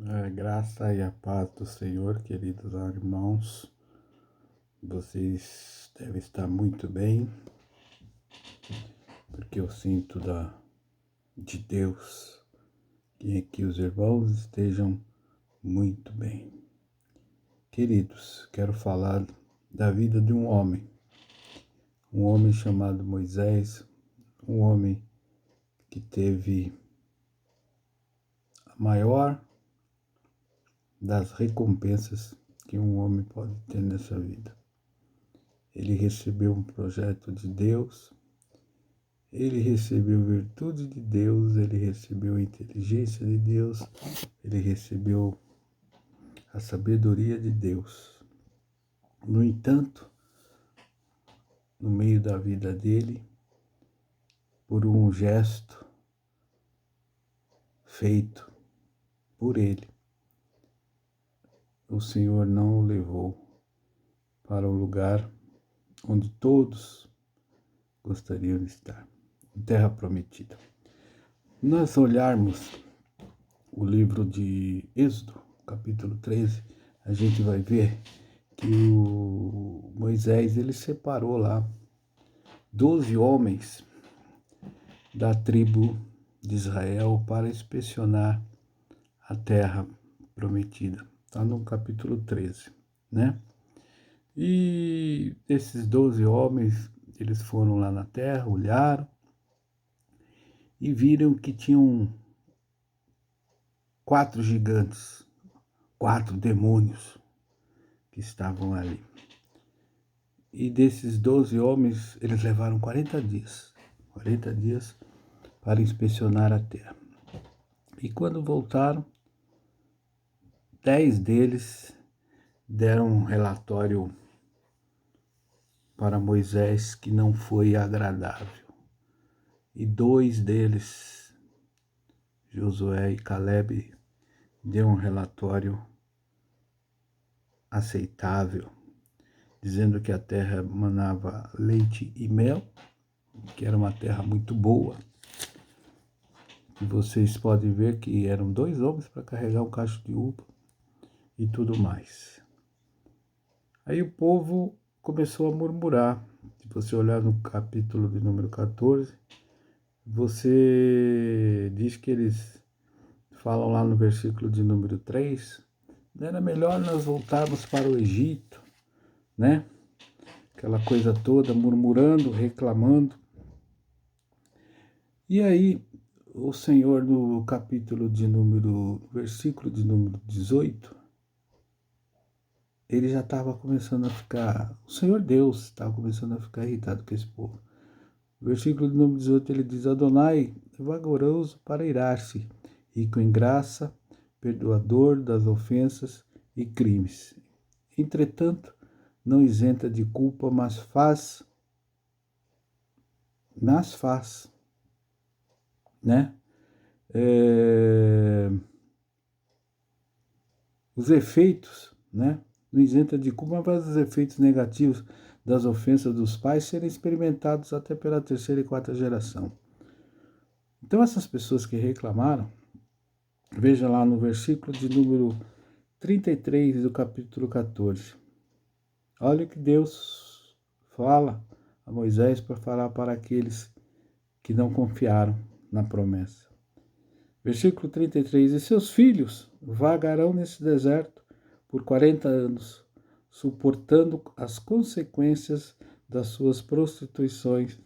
A graça e a paz do Senhor, queridos irmãos, vocês devem estar muito bem, porque eu sinto de Deus que os irmãos estejam muito bem. Queridos, quero falar da vida de um homem chamado Moisés, um homem que teve a maior das recompensas que um homem pode ter nessa vida. Ele recebeu um projeto de Deus, ele recebeu virtude de Deus, ele recebeu a inteligência de Deus, ele recebeu a sabedoria de Deus. No entanto, no meio da vida dele, por um gesto feito por ele, o Senhor não o levou para o lugar onde todos gostariam de estar, terra prometida. Nós olharmos o livro de Êxodo, capítulo 13, a gente vai ver que o Moisés, ele separou lá 12 homens da tribo de Israel para inspecionar a terra prometida. Está no capítulo 13, né? E esses 12 homens, eles foram lá na terra, olharam e viram que tinham 4 gigantes, 4 demônios que estavam ali. E desses 12 homens, eles levaram 40 dias para inspecionar a terra. E quando voltaram, 10 deles deram um relatório para Moisés que não foi agradável. E 2 deles, Josué e Caleb, deu um relatório aceitável, dizendo que a terra manava leite e mel, que era uma terra muito boa. E vocês podem ver que eram 2 homens para carregar um cacho de uva e tudo mais. Aí o povo começou a murmurar. Se você olhar no capítulo de número 14, você diz que eles falam lá no versículo de número 3, não era melhor nós voltarmos para o Egito, né? Aquela coisa toda, murmurando, reclamando. E aí, o Senhor, no versículo de número 18, ele já estava começando a ficar, o Senhor Deus estava começando a ficar irritado com esse povo. No versículo de número 18, ele diz: Adonai é vagaroso para irar-se, rico em graça, perdoador das ofensas e crimes. Entretanto, não isenta de culpa, mas faz, né? Os efeitos, né? Não isenta de culpa, mas faz os efeitos negativos das ofensas dos pais serem experimentados até pela 3ª e 4ª geração. Então, essas pessoas que reclamaram, veja lá no versículo de número 33 do capítulo 14. Olha o que Deus fala a Moisés para falar para aqueles que não confiaram na promessa. Versículo 33. E seus filhos vagarão nesse deserto por 40 anos, suportando as consequências das suas prostituições,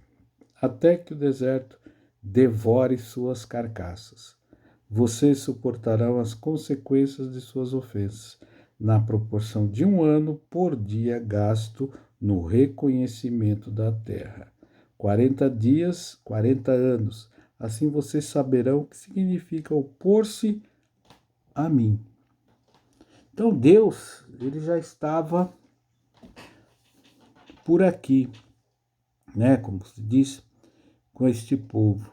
até que o deserto devore suas carcaças. Vocês suportarão as consequências de suas ofensas, na proporção de 1 ano por dia gasto no reconhecimento da terra. 40 dias, 40 anos. Assim vocês saberão o que significa opor-se a mim. Então Deus, ele já estava por aqui, né, como se diz, com este povo.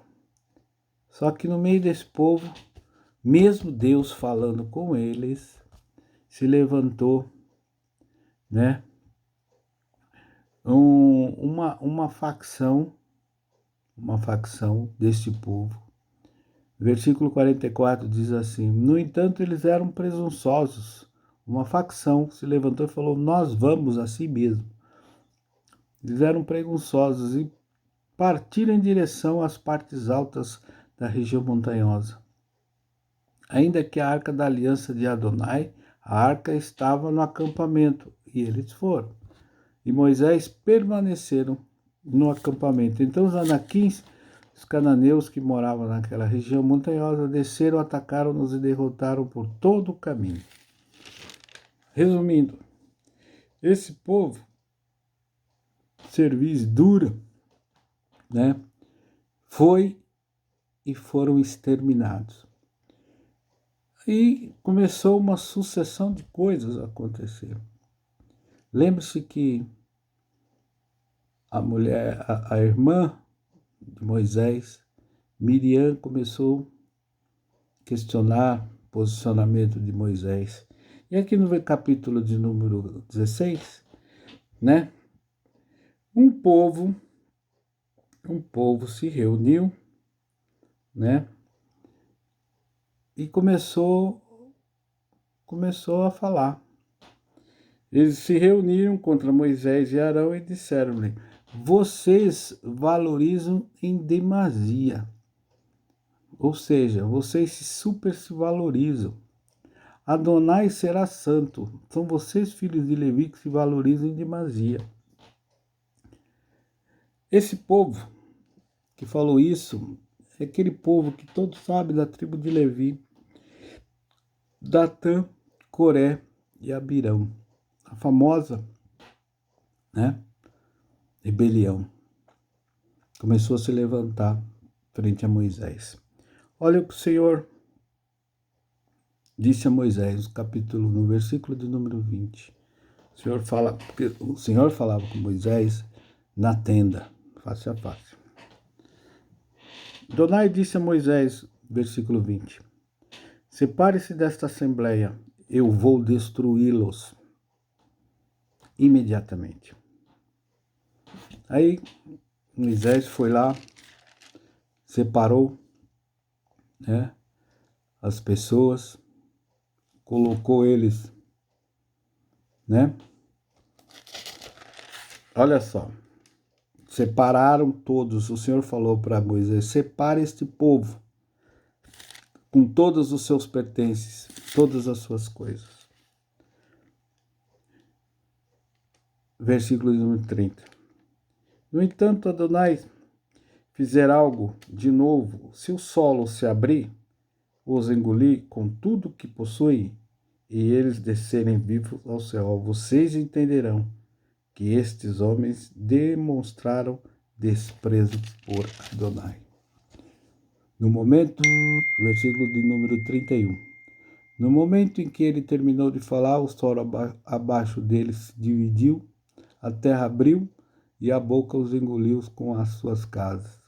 Só que no meio desse povo, mesmo Deus falando com eles, se levantou, né, uma facção deste povo, Versículo 44 diz assim: No entanto, eles eram presunçosos. Uma facção se levantou e falou: Nós vamos a si mesmo. Eles eram presunçosos e partiram em direção às partes altas da região montanhosa. Ainda que a arca da aliança de Adonai, a arca estava no acampamento, e eles foram. E Moisés permaneceram no acampamento. Então os anaquins, os cananeus que moravam naquela região montanhosa, desceram, atacaram-nos e derrotaram por todo o caminho. Resumindo, esse povo, cerviz dura, né, foi e foram exterminados. E começou uma sucessão de coisas a acontecer. Lembre-se que a mulher, a irmã de Moisés, Miriam, começou a questionar o posicionamento de Moisés. E aqui no capítulo de número 16, né, um povo se reuniu, né, e começou a falar. Eles se reuniram contra Moisés e Arão e disseram-lhe: Vocês valorizam em demasia. Ou seja, vocês se valorizam. Adonai será santo. São vocês, filhos de Levi, que se valorizam em demasia. Esse povo que falou isso é aquele povo que todos sabem da tribo de Levi, Datã, Coré e Abirão. A famosa, né, rebelião começou a se levantar frente a Moisés. Olha o que o Senhor disse a Moisés, no versículo de número 20. O Senhor falava com Moisés na tenda, face a face. Adonai disse a Moisés, versículo 20: Separe-se desta assembleia, eu vou destruí-los imediatamente. Aí Moisés foi lá, separou, né, as pessoas, colocou eles, né? Olha só, separaram todos. O Senhor falou para Moisés: separe este povo com todos os seus pertences, todas as suas coisas. Versículo número 30. No entanto, Adonai fizer algo de novo, se o solo se abrir, os engolir com tudo que possui, e eles descerem vivos ao céu, vocês entenderão que estes homens demonstraram desprezo por Adonai. No momento, versículo de número 31. No momento em que ele terminou de falar, o solo abaixo dele se dividiu, a terra abriu e a boca os engoliu com as suas casas.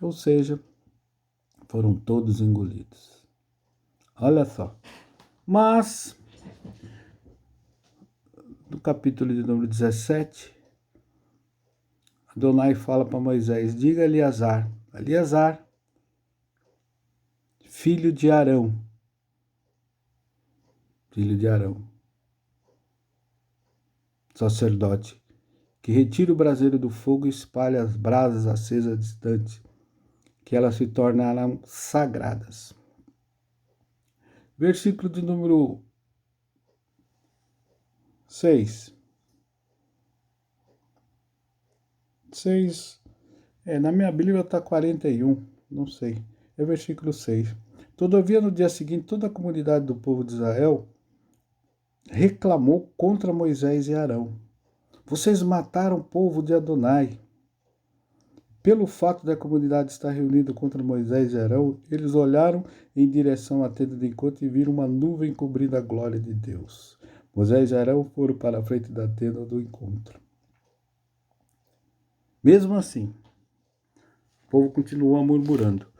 Ou seja, foram todos engolidos. Olha só. Mas, no capítulo de número 17, Adonai fala para Moisés: diga a Eleazar, filho de Arão, sacerdote, que retire o braseiro do fogo e espalhe as brasas acesas distantes, que elas se tornarão sagradas. Versículo de número 6. Na minha Bíblia está 41, não sei. É versículo 6. Todavia, no dia seguinte, toda a comunidade do povo de Israel reclamou contra Moisés e Arão. Vocês mataram o povo de Adonai. Pelo fato da comunidade estar reunida contra Moisés e Arão, eles olharam em direção à tenda de encontro e viram uma nuvem cobrindo a glória de Deus. Moisés e Arão foram para a frente da tenda do encontro. Mesmo assim, o povo continuou murmurando.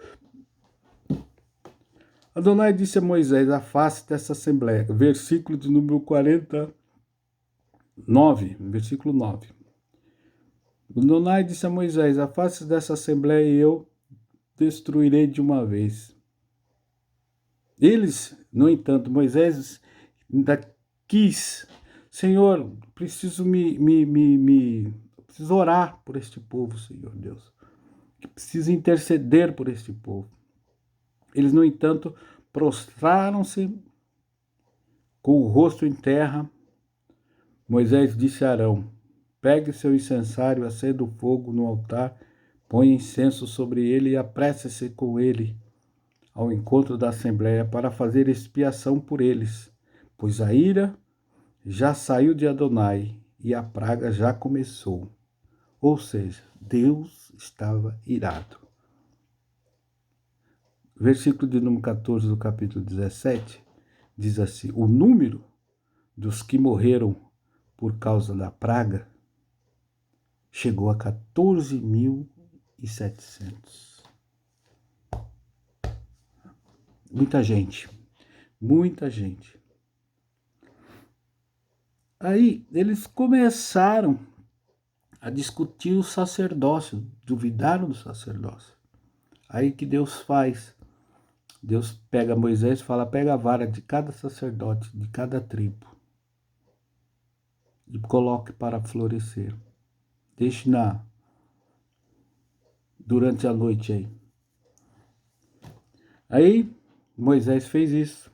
Adonai disse a Moisés: afaste dessa assembleia. Versículo de número 49, versículo 9. Adonai disse a Moisés: afaste dessa assembleia e eu destruirei de uma vez. Eles, no entanto, Moisés ainda quis, Senhor, preciso preciso orar por este povo, Senhor Deus. Preciso interceder por este povo. Eles, no entanto, prostraram-se com o rosto em terra. Moisés disse a Arão: pegue seu incensário, acenda o fogo no altar, põe incenso sobre ele e apresse-se com ele ao encontro da assembleia para fazer expiação por eles, pois a ira já saiu de Adonai e a praga já começou. Ou seja, Deus estava irado. Versículo de número 14 do capítulo 17 diz assim: o número dos que morreram por causa da praga chegou a 14.700. Muita gente, muita gente. Aí eles começaram a discutir o sacerdócio, duvidaram do sacerdócio. Aí que Deus faz? Deus pega Moisés e fala: pega a vara de cada sacerdote, de cada tribo, e coloque para florescer. Deixe durante a noite aí. Aí Moisés fez isso.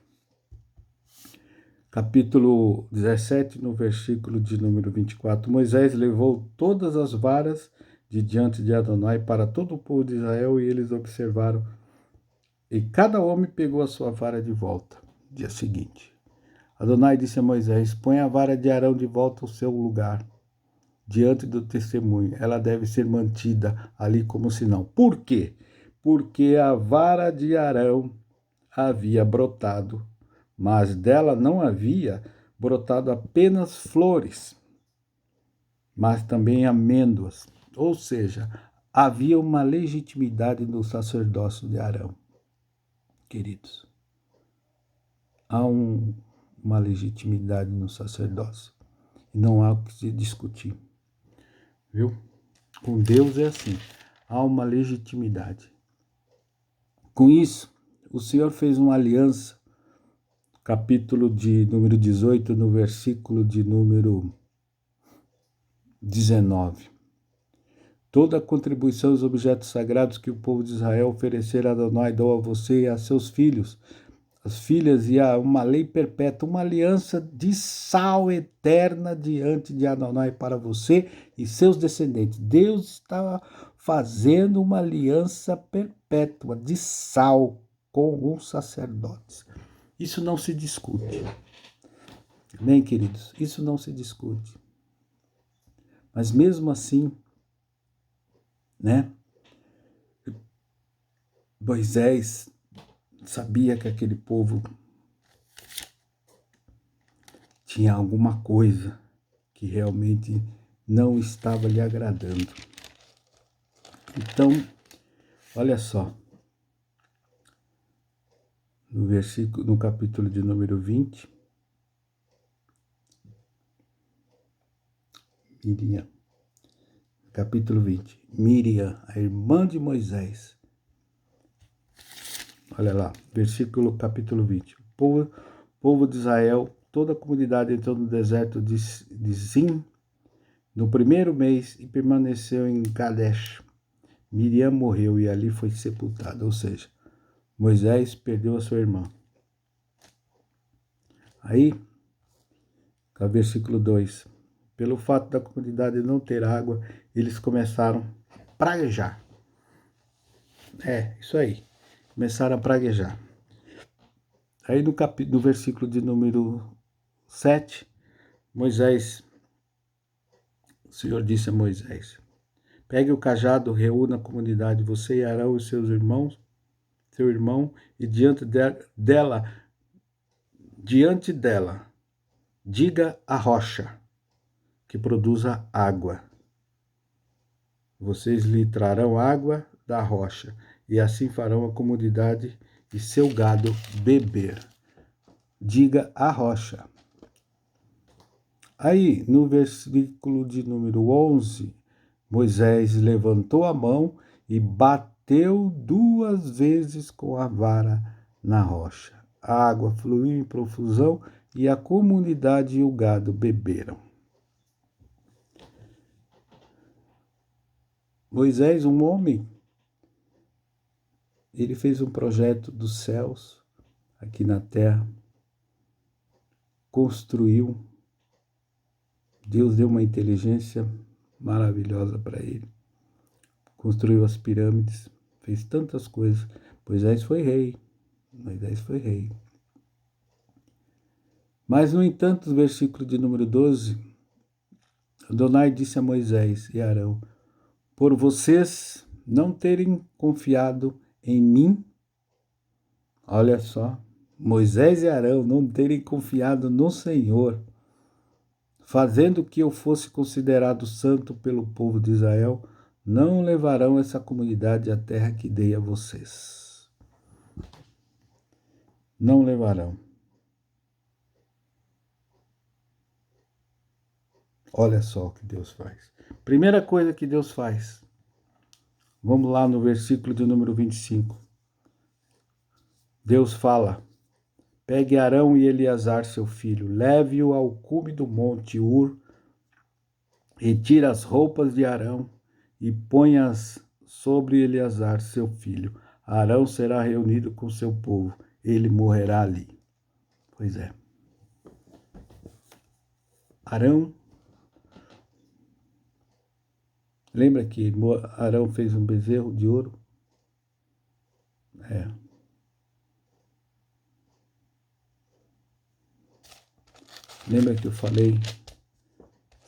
Capítulo 17, no versículo de número 24. Moisés levou todas as varas de diante de Adonai para todo o povo de Israel, e eles observaram. E cada homem pegou a sua vara de volta. Dia seguinte, Adonai disse a Moisés: põe a vara de Arão de volta ao seu lugar, diante do testemunho. Ela deve ser mantida ali como sinal. Por quê? Porque a vara de Arão havia brotado, mas dela não havia brotado apenas flores, mas também amêndoas. Ou seja, havia uma legitimidade no sacerdócio de Arão. Queridos, há uma legitimidade no sacerdócio. E não há o que se discutir. Viu? Com Deus é assim. Há uma legitimidade. Com isso, o Senhor fez uma aliança. Capítulo de número 18, no versículo de número 19. Toda a contribuição dos objetos sagrados que o povo de Israel oferecer a Adonai dou a você e a seus filhos, as filhas, e a uma lei perpétua, uma aliança de sal eterna diante de Adonai para você e seus descendentes. Deus estava fazendo uma aliança perpétua de sal com os sacerdotes. Isso não se discute. Amém, queridos? Isso não se discute. Mas mesmo assim, né? Moisés sabia que aquele povo tinha alguma coisa que realmente não estava lhe agradando. Então, olha só, no capítulo de número 20, capítulo 20, Miriam, a irmã de Moisés. Olha lá, capítulo 20. O povo de Israel, toda a comunidade entrou no deserto de Zin no primeiro mês e permaneceu em Kadesh. Miriam morreu e ali foi sepultada, ou seja, Moisés perdeu a sua irmã. Aí, versículo 2. Pelo fato da comunidade não ter água, eles começaram a praguejar. Isso aí. Começaram a praguejar. Aí no versículo de número 7, o Senhor disse a Moisés: pegue o cajado, reúna a comunidade, você e Arão e seu irmão, e diante dela, diga a rocha que produza água. Vocês lhe trarão água da rocha, e assim farão a comunidade e seu gado beber. Diga a rocha. Aí, no versículo de número 11, Moisés levantou a mão e bateu bateu 2 vezes com a vara na rocha. A água fluiu em profusão e a comunidade e o gado beberam. Moisés, um homem, ele fez um projeto dos céus aqui na terra, construiu, Deus deu uma inteligência maravilhosa para ele, construiu as pirâmides, fez tantas coisas. Moisés foi rei. Mas, no entanto, no versículo de número 12, Adonai disse a Moisés e Arão: por vocês não terem confiado em mim, olha só, Moisés e Arão não terem confiado no Senhor, fazendo que eu fosse considerado santo pelo povo de Israel, não levarão essa comunidade à terra que dei a vocês. Não levarão. Olha só o que Deus faz. Primeira coisa que Deus faz. Vamos lá no versículo de número 25. Deus fala: pegue Arão e Eleazar, seu filho, leve-o ao cume do monte Ur, retire as roupas de Arão e ponha-as sobre Eleazar, seu filho. Arão será reunido com seu povo, ele morrerá ali. Pois é. Arão, lembra que Arão fez um bezerro de ouro? Lembra que eu falei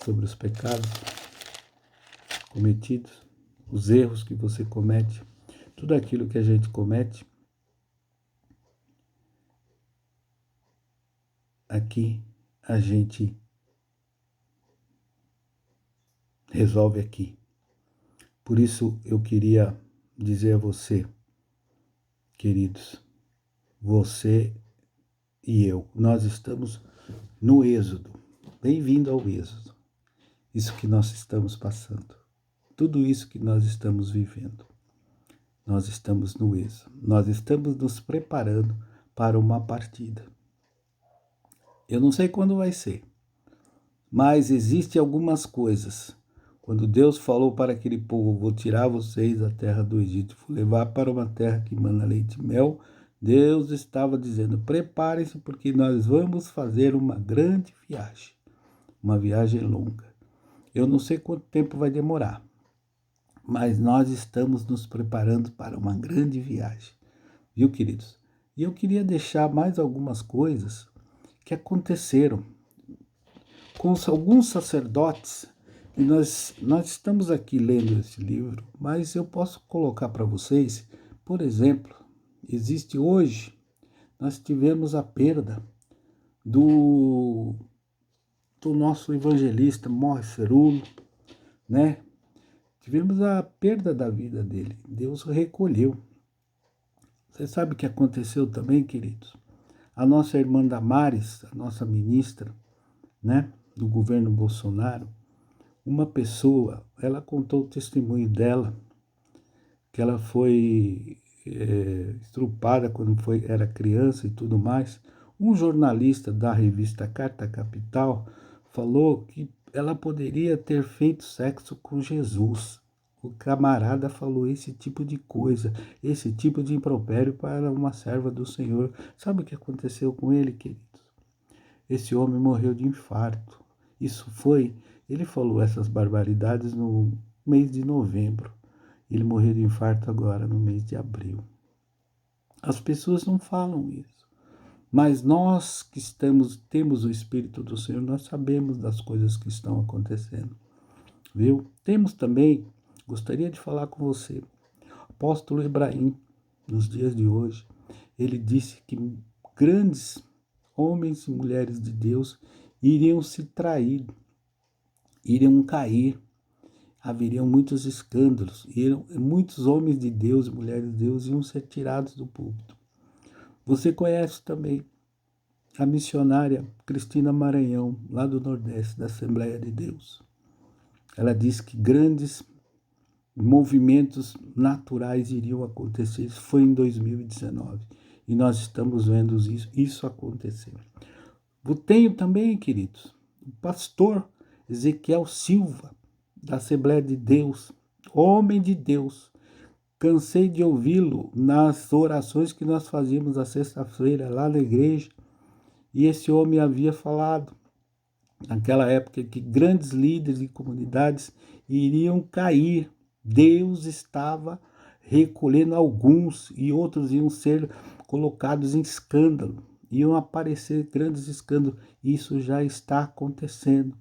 sobre os pecados cometidos, os erros que você comete, tudo aquilo que a gente comete, aqui a gente resolve aqui. Por isso eu queria dizer a você, queridos, você e eu, nós estamos no Êxodo. Bem-vindo ao Êxodo. Isso que nós estamos passando, tudo isso que nós estamos vivendo, nós estamos no Êxodo. Nós estamos nos preparando para uma partida. Eu não sei quando vai ser, mas existem algumas coisas. Quando Deus falou para aquele povo: vou tirar vocês da terra do Egito, vou levar para uma terra que mana leite e mel, Deus estava dizendo: preparem-se, porque nós vamos fazer uma grande viagem, uma viagem longa. Eu não sei quanto tempo vai demorar, mas nós estamos nos preparando para uma grande viagem, viu, queridos? E eu queria deixar mais algumas coisas que aconteceram com alguns sacerdotes. E nós estamos aqui lendo esse livro, mas eu posso colocar para vocês, por exemplo, existe hoje, nós tivemos a perda do nosso evangelista Morris Cerullo, né? Tivemos a perda da vida dele, Deus o recolheu. Você sabe o que aconteceu também, queridos? A nossa irmã Damares, a nossa ministra, né, do governo Bolsonaro, uma pessoa, ela contou o testemunho dela, que ela foi estrupada quando era criança e tudo mais. Um jornalista da revista Carta Capital falou que ela poderia ter feito sexo com Jesus. O camarada falou esse tipo de coisa, esse tipo de impropério para uma serva do Senhor. Sabe o que aconteceu com ele, queridos? Esse homem morreu de infarto. Ele falou essas barbaridades no mês de novembro. Ele morreu de infarto agora, no mês de abril. As pessoas não falam isso. Mas nós que temos o Espírito do Senhor, nós sabemos das coisas que estão acontecendo. Viu? Temos também, gostaria de falar com você, o apóstolo Ibrahim, nos dias de hoje, ele disse que grandes homens e mulheres de Deus iriam se trair, iriam cair, haveriam muitos escândalos, muitos homens de Deus e mulheres de Deus iam ser tirados do púlpito. Você conhece também a missionária Cristina Maranhão, lá do Nordeste, da Assembleia de Deus. Ela diz que grandes movimentos naturais iriam acontecer. Isso foi em 2019 e nós estamos vendo isso acontecer. Tenho também, queridos, o pastor Ezequiel Silva, da Assembleia de Deus, homem de Deus. Cansei de ouvi-lo nas orações que nós fazíamos à sexta-feira lá na igreja, e esse homem havia falado naquela época que grandes líderes e comunidades iriam cair. Deus estava recolhendo alguns e outros iam ser colocados em escândalo, iam aparecer grandes escândalos. Isso já está acontecendo.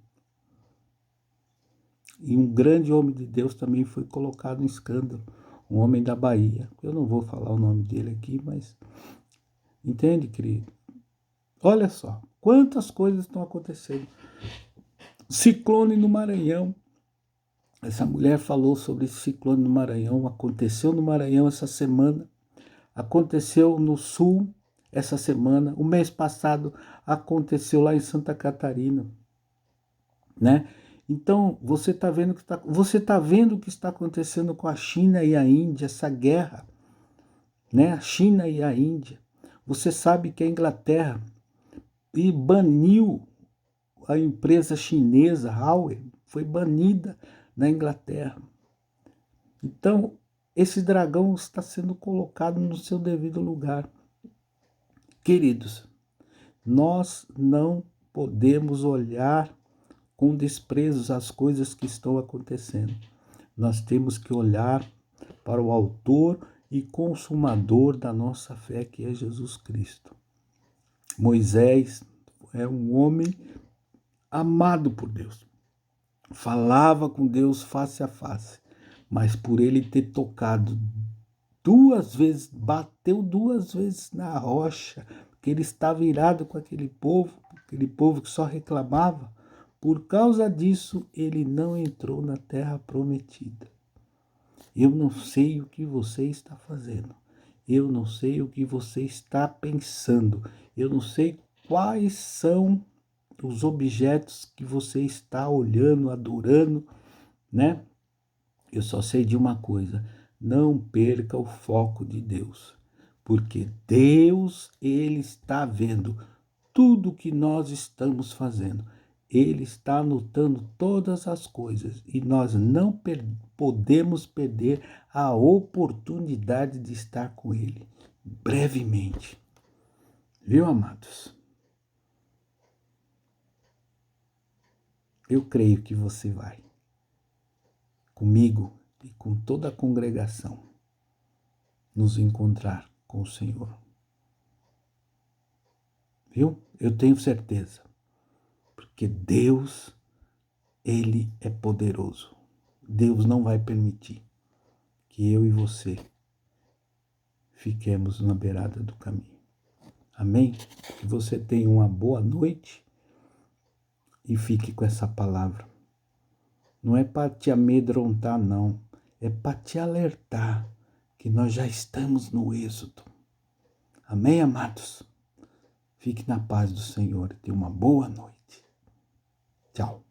E um grande homem de Deus também foi colocado em escândalo, um homem da Bahia. Eu não vou falar o nome dele aqui, mas entende, querido? Olha só, quantas coisas estão acontecendo. Ciclone no Maranhão. Essa mulher falou sobre esse ciclone no Maranhão. Aconteceu no Maranhão essa semana. Aconteceu no Sul essa semana. O mês passado aconteceu lá em Santa Catarina, né? Então, você está vendo o que está acontecendo com a China e a Índia, essa guerra, né? A China e a Índia. Você sabe que a Inglaterra baniu a empresa chinesa Huawei, foi banida na Inglaterra. Então, esse dragão está sendo colocado no seu devido lugar. Queridos, nós não podemos olhar com desprezo as coisas que estão acontecendo. Nós temos que olhar para o autor e consumador da nossa fé, que é Jesus Cristo. Moisés é um homem amado por Deus. Falava com Deus face a face, mas por ele ter tocado 2 vezes, bateu 2 vezes na rocha, porque ele estava irado com aquele povo que só reclamava. Por causa disso, ele não entrou na terra prometida. Eu não sei o que você está fazendo. Eu não sei o que você está pensando. Eu não sei quais são os objetos que você está olhando, adorando, né? Eu só sei de uma coisa: não perca o foco de Deus, porque Deus, ele está vendo tudo que nós estamos fazendo. Ele está anotando todas as coisas e nós não podemos perder a oportunidade de estar com ele brevemente. Viu, amados? Eu creio que você vai comigo e com toda a congregação nos encontrar com o Senhor. Viu? Eu tenho certeza, porque Deus, ele é poderoso. Deus não vai permitir que eu e você fiquemos na beirada do caminho. Amém? Que você tenha uma boa noite e fique com essa palavra. Não é para te amedrontar, não. É para te alertar que nós já estamos no êxodo. Amém, amados? Fique na paz do Senhor e tenha uma boa noite. Tchau.